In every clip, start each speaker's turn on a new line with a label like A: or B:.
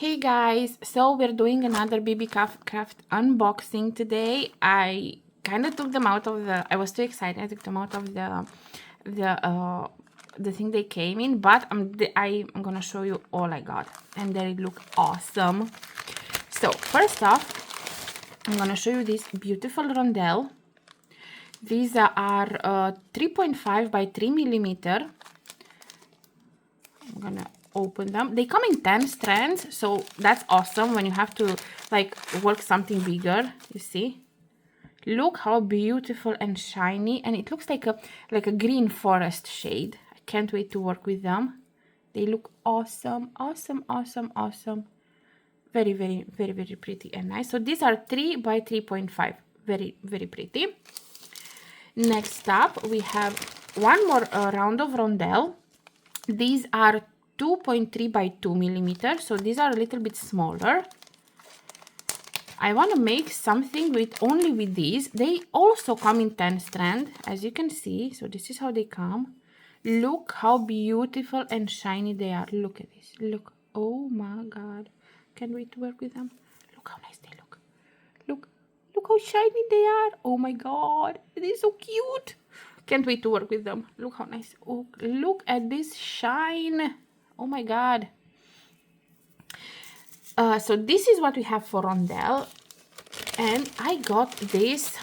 A: Hey guys, so we're doing another Beebeecraft unboxing today. I kind of took them out of I was too excited. I took them out of the thing they came in, but I'm gonna show you all I got, and they look awesome. So first off, I'm gonna show you this beautiful rondelle. These are 3.5 by 3 millimeter. I'm gonna open them. They come in 10 strands, so that's awesome when you have to like work something bigger. You see, look how beautiful and shiny, and it looks like a green forest shade. I can't wait to work with them. They look awesome. Very pretty and nice. So these are 3 by 3.5. Very pretty. Next up, we have one more round of rondelle. These are 2.3 by 2 millimeters, so these are a little bit smaller. I want to make something only with these. They also come in 10 strand, as you can see. So this is how they come. Look how beautiful and shiny they are. Look at this. Look. Oh my god. Can't wait to work with them. Look how nice they look. Look how shiny they are. Oh my god. They're so cute. Can't wait to work with them. Look how nice. Oh, look at this shine. Oh my god. So this is what we have for rondelle, and I got this.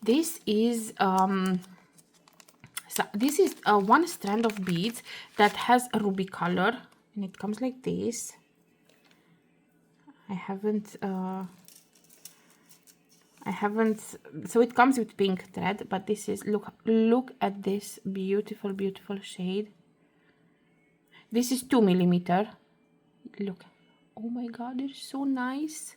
A: This is one strand of beads that has a ruby color, and it comes like this. I haven't so it comes with pink thread, but this is look at this beautiful shade. This is 2 millimeter. Look, oh my god, they're so nice.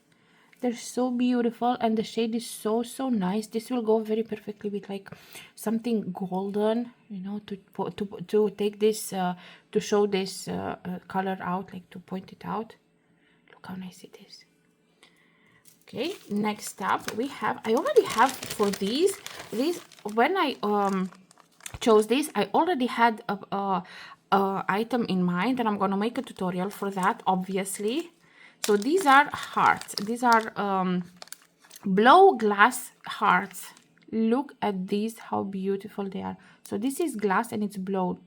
A: They're so beautiful, and the shade is so nice. This will go very perfectly with like something golden, you know, to take this to show this color out, like to point it out. Look how nice it is. Okay, next up we have, I already have for these when I chose this, I already had a item in mind, and I'm gonna make a tutorial for that, obviously. So these are hearts. These are blow glass hearts. Look at these, how beautiful they are. So this is glass, and it's blown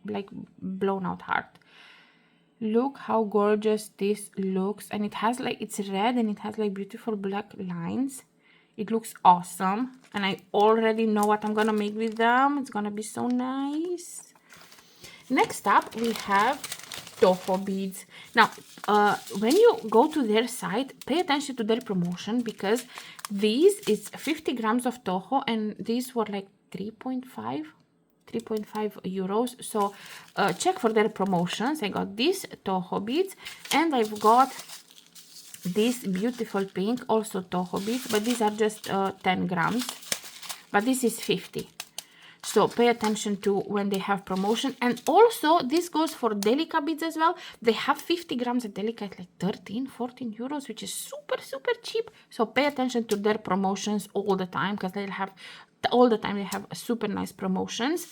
A: out heart. Look how gorgeous this looks, and it has like, it's red, and it has like beautiful black lines. It looks awesome, and I already know what I'm gonna make with them. It's gonna be so nice. Next up, we have toho beads. Now, when you go to their site, pay attention to their promotion, because these is 50 grams of toho, and these were like 3.5 euros. So check for their promotions. I got these toho beads, and I've got this beautiful pink, also toho beads, but these are just 10 grams, but this is 50. So pay attention to when they have promotion. And also this goes for delica beads as well. They have 50 grams of delica at like 13-14 euros, which is super cheap. So pay attention to their promotions all the time, because they have super nice promotions.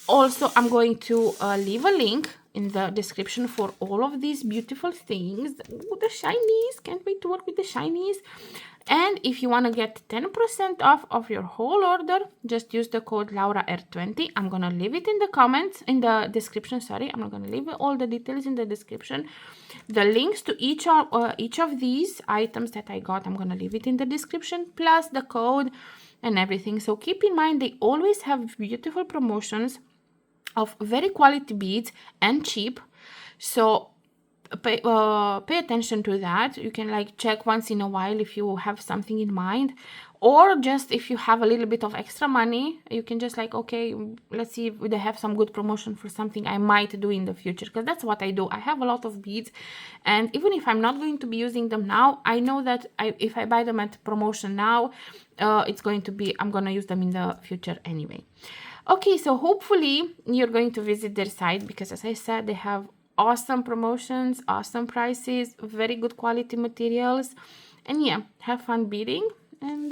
A: Also, I'm going to leave a link in the description for all of these beautiful things. Ooh, the shinies, can't wait to work with the shinies. And if you want to get 10% off of your whole order, just use the code LauraR20. I'm gonna leave it in the comments, in the description, sorry. I'm not gonna leave all the details in the description. The links to each of these items that I got, I'm gonna leave it in the description, plus the code and everything. So keep in mind, they always have beautiful promotions of very quality beads and cheap. So pay attention to that. You can like check once in a while if you have something in mind, or just if you have a little bit of extra money, you can just like, okay, let's see if they have some good promotion for something I might do in the future, because that's what I do. I have a lot of beads, and even if I'm not going to be using them now, I know that if I buy them at promotion now, I'm gonna use them in the future anyway. Okay, so hopefully you're going to visit their site, because as I said, they have awesome promotions, awesome prices, very good quality materials, and yeah, have fun beading, and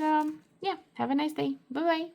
A: yeah, have a nice day. Bye bye.